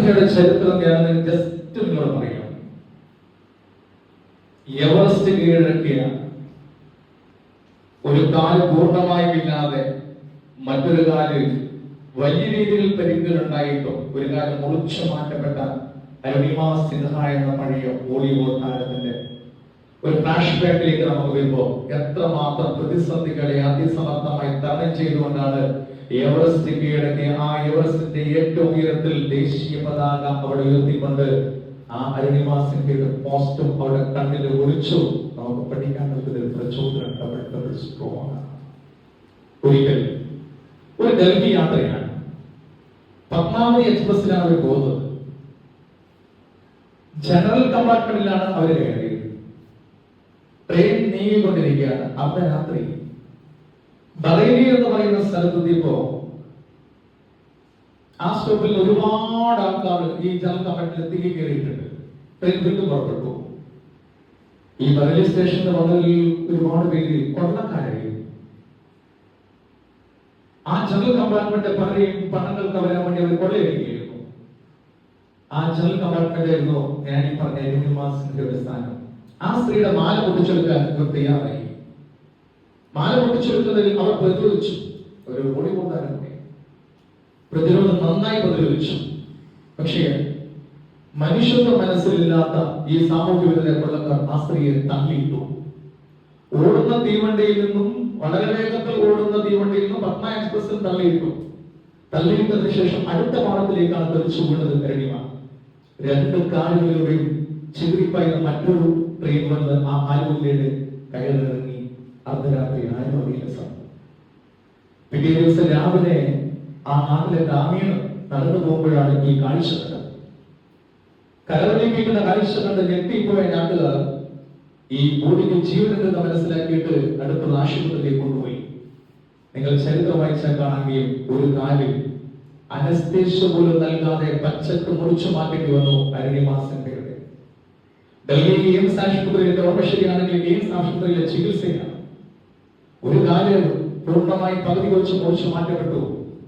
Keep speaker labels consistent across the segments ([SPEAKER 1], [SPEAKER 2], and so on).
[SPEAKER 1] അരുണിമയുടെ ചരിത്രം ഞാൻ ജസ്റ്റ് നിങ്ങളോട് പറയാം. എവറസ്റ്റ് കീഴടക്കിയ ഒരു കാല് പൂർണ്ണമായും ഇല്ലാതെ മറ്റൊരു കാല് വലിയ രീതിയിൽ പരിക്കുകളുണ്ടായിട്ടും ഒരു കാലം മുറിച്ചു മാറ്റപ്പെട്ട അരുണിമ സിൻഹ എന്ന പഴയ വോളിബോൾ താരത്തിന്റെ ഒരു ഫ്ലാഷ് ബാക്കിലേക്ക് നമുക്ക് വരുമ്പോൾ എത്രമാത്രം പ്രതിസന്ധികളെ അതിസമർത്ഥമായി തരണം ചെയ്തുകൊണ്ടാണ് എവറസ്റ്റ് കീഴടക്കിയ ആ എവറസ്റ്റിന്റെ ഏറ്റവും ഉയരത്തിൽ ദേശീയ പതാക അവിടെ ഉയർത്തിക്കൊണ്ട് ആ അരുണിമ സിൻഹയുടെ പോസ്റ്റും അവിടെ കണ്ണിൽ ഒളിച്ചു നമുക്ക് പഠിക്കാൻ നൽകുന്ന പ്രചോദനം ഡബിൾ സ്ട്രോങ്. ഒരിക്കൽ ഒരു ഡൽഹി യാത്രയാണ്. പത്മാവതി എക്സ്പ്രസിലാണ് അവർ പോകുന്നത്. ജനറൽ കമ്പാർട്ട്മെന്റിലാണ് അവർ കയറിയത്. ട്രെയിൻ നീങ്ങിക്കൊണ്ടിരിക്കുകയാണ്. അർദ്ധരാത്രി ബറേലി എന്ന് പറയുന്ന സ്ഥലത്തെത്തിയപ്പോ ആ സ്റ്റോപ്പിൽ ഒരുപാട് ആൾക്കാർ ഈ ജനറൽ കമ്പാർട്ട്മെന്റിൽ തിരികെ കയറിയിട്ടുണ്ട്. ട്രെയിൻ വീണ്ടും പുറപ്പെട്ടു. ഈ ബറേലി സ്റ്റേഷന്റെ മുകളിൽ ഒരുപാട് പേര് കൊള്ളക്കാരായിരുന്നു. ആ ജനറൽ കമ്പാർട്ട്മെന്റ് പലരെയും പണങ്ങൾ കവരാൻ വേണ്ടി അവർ കൊള്ളയടിക്കുകയായിരുന്നു. ആ ജനറൽ കമ്പാർട്ട്മെന്റ് ആയിരുന്നു ഞാൻ ഈ പറഞ്ഞ അരുണിമ സിൻഹയുടെ സ്ഥാനം. ആ സ്ത്രീയുടെ മാല പൊട്ടിച്ചെടുക്കാൻ ഇവർ തയ്യാറായി. മാല പൊട്ടിച്ചെടുക്കുന്നതിൽ അവർ പ്രതിരോധിച്ചു. ഒരു വോളിബോൾ താരം പ്രതിരോധം നന്നായി പ്രതിരോധിച്ചു. പക്ഷേ മനുഷ്യത്വ മനസ്സിലില്ലാത്ത ഈ സാമൂഹ്യ വിരുദ്ധ കൊള്ളക്കാർ ആ സ്ത്രീയെ തള്ളിയിട്ടു. ഓടുന്ന തീവണ്ടിയിൽ നിന്നും വളരെ വേഗത്തിൽ ഓടുന്ന തീവണ്ടിയിൽ നിന്നും പത്മ എക്സ്പ്രസിൽ തള്ളിയിട്ടു. തള്ളിയിട്ടതിനു ശേഷം അടുത്ത പാളത്തിലേക്കാണ് തെറിച്ചു വീണത് അരുണിമ. രണ്ട് കാലുകളുടെയും ചിതറിപ്പായുന്ന മറ്റൊരു ട്രെയിൻ വന്ന് ആ ആലുവയിലേക്ക് കയറിറങ്ങി. അർദ്ധരാത്രി ആരും അറിയില്ല സമയം. പിറ്റേ ദിവസം രാവിലെ ആ നാട്ടിലെ ഗ്രാമീണർ നടന്നു പോകുമ്പോഴാണ് ഈ കാഴ്ച കണ്ടത്. കരളിപ്പിക്കുന്ന കാഴ്ച കണ്ട് ഞെട്ടിപ്പോയ നാട്ടുകാർ ഈ ബോഡിക്ക് ജീവനെന്ന് മനസ്സിലാക്കിയിട്ട് അടുത്തുള്ള ആശുപത്രിയിലേക്ക് കൊണ്ടുപോയി. നിങ്ങൾ ചരിത്രം വായിച്ചാൽ കാണുകയും ഒരു കാലിൽ അനസ്തേഷ്യ പോലും നൽകാതെ പച്ചക്ക് മുറിച്ചു മാറ്റേണ്ടി വന്നു അരുണിമ സിൻഹയുടെ. ഡൽഹി എയിംസ് ആശുപത്രിയിലെ ഓർമ്മ ശരിയാണെങ്കിൽ എയിംസ് ആശുപത്രിയിലെ ചികിത്സയാണ്. ഒരു കാല് പൂർണ്ണമായി പകുതി വെച്ച് മുറിച്ചു മാറ്റപ്പെട്ടു.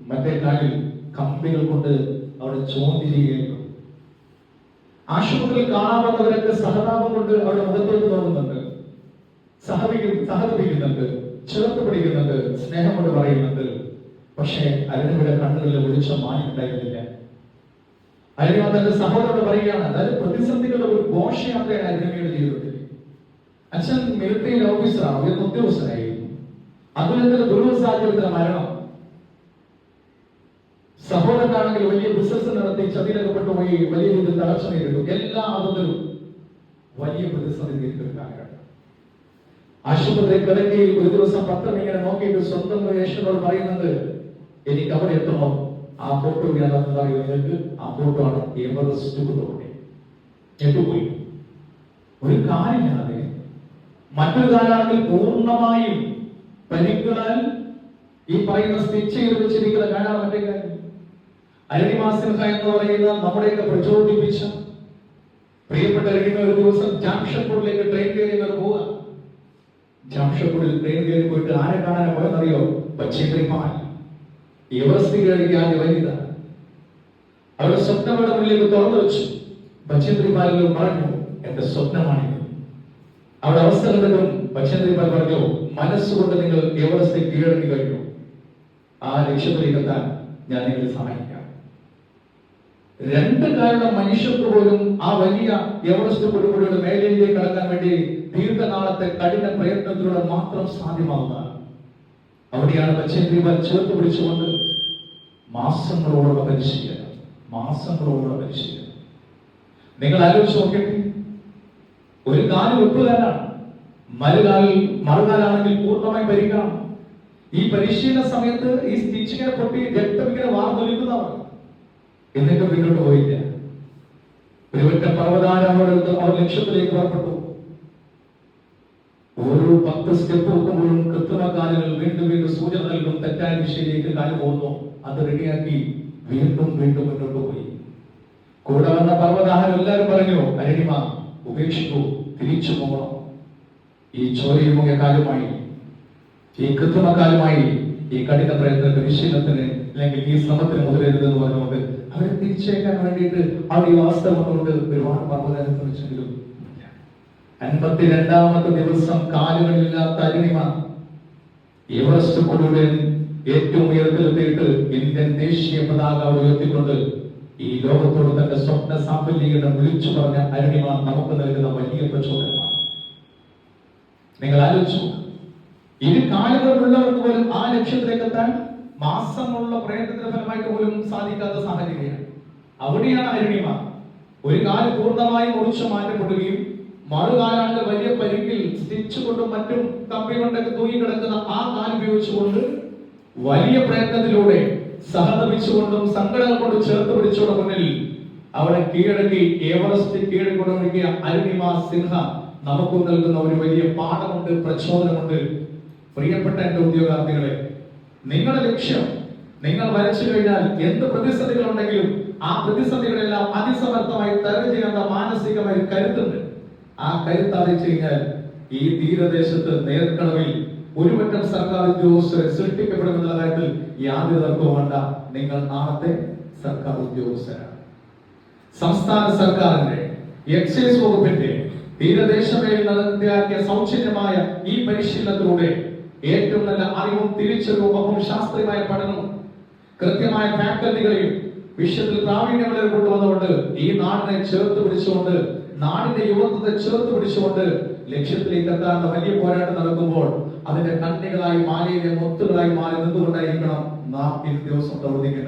[SPEAKER 1] മറ്റേ കാലിൽ കമ്പികൾ കൊണ്ട് അവിടെ ചോദിക്കുകയായിരുന്നു. ആശുപത്രിയിൽ കാണാവുന്നവരൊക്കെ സഹതാപം കൊണ്ട് അവിടെ മുഖത്തോട്ട് നോക്കുന്നുണ്ട്, സഹതപിക്കുന്നുണ്ട്, ചേർത്ത് പിടിക്കുന്നുണ്ട്, സ്നേഹം കൊണ്ട് പറയുന്നുണ്ട്. പക്ഷേ അരുണിമയുടെ കണ്ണുകളിൽ വിളിച്ച മാനുണ്ടായിരുന്നില്ല. അരുണിമ തന്റെ സഹോദരോട് പറയുകയാണ്, അതായത് പ്രതിസന്ധികളുടെ ഒരു ഘോഷയാത്രയാണ് അരുണിമയുടെ ജീവിതത്തിൽ. അച്ഛൻ മിലിറ്ററി ഓഫീസറാണ്, ഉയർന്ന ഉദ്യോഗസ്ഥനായിരുന്നു. അതുപോലെ ദുരൂഹ സാഹചര്യത്തിലെ മരണം. സഹോദരനാണെങ്കിൽ വലിയ ബിസിനസ് നടത്തി ചതിയിലകപ്പെട്ടു പോയി, വലിയ രീതിയിൽ തളർച്ച നേരിട്ടു. എല്ലാ അർത്ഥത്തിലും വലിയ പ്രതിസന്ധി നേരിട്ടൊരു കാലഘട്ടം. ആശുപത്രി കിടക്കയിൽ ഒരു ദിവസം പത്രം ഇങ്ങനെ നോക്കിയിട്ട് സ്വന്തം യേശുനോട് പറയുന്നത്, എനിക്ക് അവിടെ എത്തണോ? ആ ഫോട്ടോ ഞാനറിയോ നിങ്ങൾക്ക്? ആ ഫോട്ടോ ആണ് എവറസ്റ്റ് കൊണ്ടുപോയി. ഞെട്ടുപോയി. ഒരു കാലില്ലാതെ മറ്റൊരു കാലാണെങ്കിൽ പൂർണ്ണമായും പരിക്കുകളാൽ ഈ പറയുന്ന സ്റ്റിച്ച് ചെയ്ത് വെച്ചിരിക്കുന്ന കാലാണ് മറ്റേ കാര്യം. അരുണിമ സിൻഹ എന്ന് പറയുന്ന നമ്മുടെയൊക്കെ പ്രചോദിപ്പിച്ച പ്രിയപ്പെട്ട അരുണിമ ഒരു ദിവസം ജാംഷഡ്പൂരിലേക്ക് ട്രെയിൻ കയറി പോവുക. ജാംഷഡ്പൂരിൽ ട്രെയിൻ കയറി പോയിട്ട് ആരെ കാണാൻ പോയെന്നറിയോ? ബച്ചേന്ദ്രി പാൽ, എവറസ്റ്റ് കീഴടക്കിയ ആദ്യ വനിത. അവരുടെ സ്വപ്നങ്ങളുടെ മുന്നിലേക്ക് തുറന്നു വെച്ചു. ബച്ചേന്ദ്രി പാലിൽ പറഞ്ഞു, എന്റെ സ്വപ്നമാണിത്. അവിടെ അവസ്ഥ കണ്ടതും ബച്ചേന്ദ്രി പാൽ പറഞ്ഞു, മനസ്സുകൊണ്ട് നിങ്ങൾ എവറസ്റ്റ് കീഴടക്കി കഴിഞ്ഞു. ആ ലക്ഷ്യത്തിലേക്ക് എത്താൻ ഞാൻ നിങ്ങളെ സഹായിക്കാം. രണ്ട് കാരണം മനുഷ്യർക്ക് പോലും ആ വലിയ എവറസ്റ്റ് കൊടുമുടിയുടെ മേഖലയിലേക്ക് കടക്കാൻ വേണ്ടി ദീർഘനാളത്തെ കഠിന പ്രയത്നത്തിലൂടെ മാത്രം സാധ്യമാവുന്നതാണ്. അവിടെയാണ് ബച്ചേന്ദ്രി പാൽ ചേർത്ത് പിടിച്ചുകൊണ്ട് മാസങ്ങളോടുള്ള പരിശീലനം. നിങ്ങൾ ആലോചിച്ച് നോക്കിയിട്ട് ഒരു കാല് വെപ്പുകാരാണ്, മറുകാലാണെങ്കിൽ പൂർണ്ണമായി പരിക്കാണ്. ഈ പരിശീലന സമയത്ത് ഈ സ്റ്റിച്ചിങ്ങനെ പൊട്ടി രക്തമിങ്ങനെ വാർന്നൊലിക്കുന്നതാണ്. എന്നിട്ട് പിന്നോട്ട് പോയില്ല. ഒരുവറ്റ പർവ്വതാരോഹണം അവർ ലക്ഷ്യത്തിലേക്ക് പുറപ്പെട്ടു. ഓരോ 10 സ്റ്റെപ്പ് വെക്കുമ്പോഴും കൃത്രിമ കാലുകൾ വീണ്ടും സൂചന നൽകും, തെറ്റായ ദിശയിലേക്ക് കാല് പോകുന്നു. അത് റെഡിയാക്കി വീണ്ടും മുന്നോട്ട് പോയി. കൂടെ വന്ന പർവ്വതാരോഹണം എല്ലാവരും പറഞ്ഞു, അരുണിമ ഉപേക്ഷിക്കൂ, തിരിച്ചു പോകണം. ഈ ചോരയുമുഖ കാലുമായി, ഈ കൃത്രിമ കാലുമായി ഈ കഠിന പ്രയത്ന പരിശീലനത്തിന് അല്ലെങ്കിൽ ഈ ശ്രമത്തിന് മുതലെഴുതെന്ന് പറഞ്ഞുകൊണ്ട് അവരെ തിരിച്ചേക്കാൻ വേണ്ടിയിട്ട് അവർ ഈ അവസ്ഥ കൊണ്ടുകൊണ്ട് ഒരുപാട് പർവ്വതം ശ്രമിച്ചെങ്കിലും 52ാമത്തെ ദിവസം കാലുകളില്ലാത്ത അരുണിമ എവറസ്റ്റ് കൊടുവിൽ ഏറ്റവും ഉയരത്തിലെത്തിയിട്ട് ഇന്ത്യൻ ദേശീയ പതാക ഉയർത്തിക്കൊണ്ട് ഈ ലോകത്തോട് തന്റെ സ്വപ്ന സാഫല്യീകരണം വിളിച്ചു പറഞ്ഞ അരുണിമ നമുക്ക് നൽകുന്ന വലിയ പ്രചോദനമാണ്. നിങ്ങൾ ആലോചിച്ചു, ഇരു കാലുകളുള്ളവർക്ക് പോലും ആ ലക്ഷ്യത്തിലേക്ക് എത്താൻ മാസങ്ങളുള്ള പ്രയത്നത്തിന്റെ ഫലമായിട്ട് പോലും സാധിക്കാത്ത സാഹചര്യമാണ്. അവിടെയാണ് അരുണിമ ഒരു കാല് പൂർണ്ണമായി മുറിച്ചു മാറ്റപ്പെടുകയും മറുകാലാണ്ട് വലിയ പരിക്കിൽ സ്റ്റിച്ച് കൊണ്ടും മറ്റും കമ്പി കൊണ്ടൊക്കെ തൂങ്ങി കിടക്കുന്ന ആ കാല് ഉപയോഗിച്ചുകൊണ്ട് വലിയ പ്രയത്നത്തിലൂടെ സഹതപിച്ചുകൊണ്ടും സങ്കടങ്ങൾ കൊണ്ട് ചേർത്ത് പിടിച്ചുകൊണ്ട് മുന്നിൽ അവിടെ കീഴടക്കി എവറസ്റ്റ് കീഴടക്കൊടുങ്ങിയ അരുണിമ സിൻഹ നമുക്ക് നൽകുന്ന ഒരു വലിയ പാഠമുണ്ട്, പ്രചോദനമുണ്ട്. പ്രിയപ്പെട്ട എന്റെ ഉദ്യോഗാർത്ഥികളെ, നിങ്ങളുടെ ലക്ഷ്യം നിങ്ങൾ വരച്ചു കഴിഞ്ഞാൽ എന്ത് പ്രതിസന്ധികൾ ഉണ്ടെങ്കിലും ആ പ്രതിസന്ധികളെല്ലാം അതിസമർത്ഥമായി തരണം ചെയ്യേണ്ട മാനസികമായ കരുത്തുണ്ട്. ആ കരുത്ത് അറിയിച്ചു കഴിഞ്ഞാൽ ഈ തീരദേശത്ത് നേർക്കളവിൽ ഒരുപറ്റം സർക്കാർ ഉദ്യോഗസ്ഥരെ സൃഷ്ടിക്കപ്പെടുമെന്നുള്ള കാര്യത്തിൽ യാതൊരു തർക്കവും വേണ്ട. നിങ്ങൾ നാളത്തെ സർക്കാർ ഉദ്യോഗസ്ഥരാണ്. സംസ്ഥാന സർക്കാരിന്റെ എക്സൈസ് വകുപ്പിന്റെ തീരദേശമേൽ നടത്തിയാക്കിയ സൗജന്യമായ ഈ പരിശീലനത്തിലൂടെ ഏറ്റവും നല്ല അറിവും തിരിച്ചറിവും ഒപ്പം ശാസ്ത്രീയമായ പഠനവും കൃത്യമായ ഫാക്കൽറ്റികളെയും വിഷയത്തിൽ പ്രാവീണ്യങ്ങളെ കൊണ്ടുവന്നുകൊണ്ട് ഈ നാടിനെ ചേർത്ത് പിടിച്ചുകൊണ്ട്, നാടിന്റെ യുവത്വത്തെ ചേർത്ത് പിടിച്ചുകൊണ്ട് ലക്ഷ്യത്തിലേക്ക് എത്താനുള്ള വലിയ പോരാട്ടം നടക്കുമ്പോൾ അതിന്റെ കണ്ണികളായി മാലിന്യ മുത്തുകളായി മാറി നിന്നുകൊണ്ടായിരിക്കണം നാം ഈ ദിവസം പ്രവർത്തിക്കേണ്ടത്.